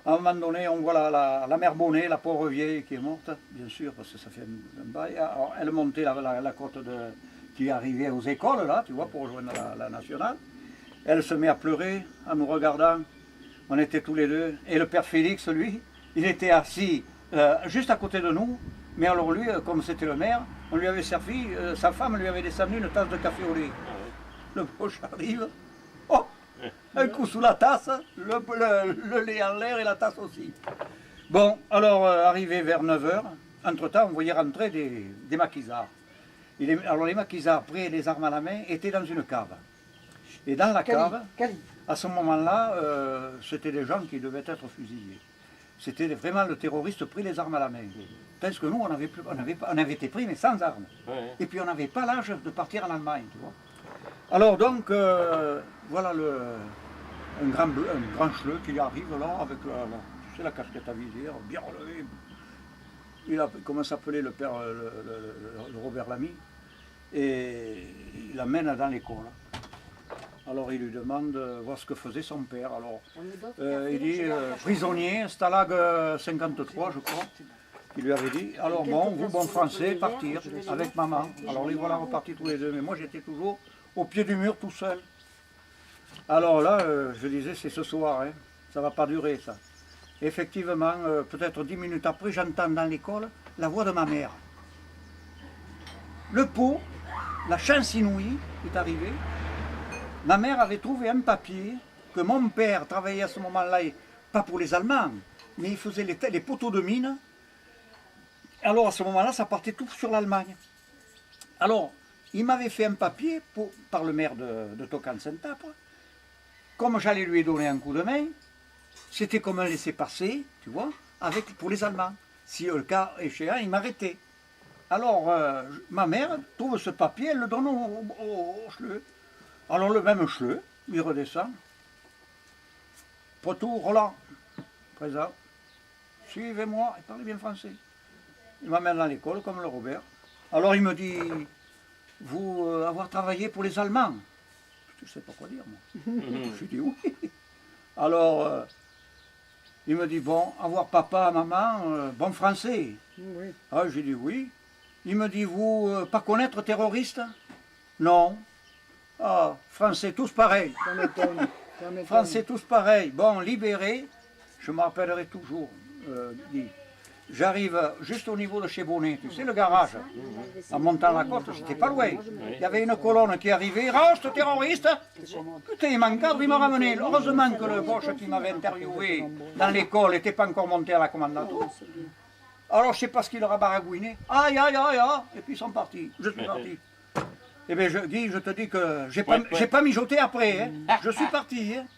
À un moment donné, on voit la mère Bonnet, la pauvre vieille qui est morte, bien sûr, parce que ça fait un bail. Alors, elle montait la côte qui arrivait aux écoles, là, tu vois, pour rejoindre la nationale. Elle se met à pleurer en nous regardant. On était tous les deux. Et le père Félix, lui, il était assis juste à côté de nous. Mais alors lui, comme c'était le maire, on lui avait servi, sa femme lui avait descendu une tasse de café au lait. Le poche arrive, oh, un coup sous la tasse, le lait en l'air et la tasse aussi. Bon, alors arrivé vers 9 h, entre-temps, on voyait rentrer des maquisards. Alors les maquisards, prêts les armes à la main, étaient dans une cave. Et dans la cave, à ce moment-là, c'était des gens qui devaient être fusillés. C'était vraiment le terroriste pris les armes à la main. Parce que nous, on avait été pris, mais sans armes. Ouais. Et puis on n'avait pas l'âge de partir en Allemagne, tu vois. Alors donc, voilà un grand chleu qui arrive là, avec la casquette à visière, bien relevée. Comment s'appelait le père, le Robert Lamy, et il l'amène dans l'école. Alors il lui demande voir ce que faisait son père. Alors il dit prisonnier, Stalag 53 je crois. Il lui avait dit, alors bon, vous bon français, partir avec maman. Alors les voilà repartis tous les deux, mais moi j'étais toujours au pied du mur tout seul. Alors là, je disais c'est ce soir, hein, ça va pas durer ça. Effectivement, peut-être 10 minutes après, j'entends dans l'école la voix de ma mère. Le pot, la chance inouïe est arrivée. Ma mère avait trouvé un papier que mon père travaillait à ce moment-là, pas pour les Allemands, mais il faisait les poteaux de mine. Alors à ce moment-là, ça partait tout sur l'Allemagne. Alors, il m'avait fait un papier par le maire de Tocan-Saint-Apre. Comme j'allais lui donner un coup de main, c'était comme un laissez-passer, tu vois, pour les Allemands. Si le cas échéant, il m'arrêtait. Alors, ma mère trouve ce papier, elle le donne au chleu. Alors le même chleu, il redescend. Poteau, Roland, présent. Suivez-moi, il parlait bien français. Il m'amène dans l'école comme le Robert. Alors il me dit, vous avoir travaillé pour les Allemands? Je ne sais pas quoi dire, moi. Je dis oui. Alors, il me dit, bon, avoir papa, maman, bon français. Oui. Ah, j'ai dit oui. Il me dit, vous, pas connaître terroriste? Non. Ah, français tous pareils. Français tous pareils. Bon, libéré, je me rappellerai toujours. J'arrive juste au niveau de chez Bonnet, tu sais, le garage. En montant la côte, c'était pas loin. Il y avait une colonne qui arrivait. Reste terroriste! Putain, mon cadre, il m'a ramené. Heureusement que le Boche qui m'avait interviewé dans l'école n'était pas encore monté à la commandanture. Alors, je sais pas ce qu'il leur a baragouiné. Aïe, aïe, aïe, aïe. Et puis ils sont partis. Je suis parti. Eh bien, Guy, je te dis que j'ai pas mijoté après. Hein. Je suis parti. Hein.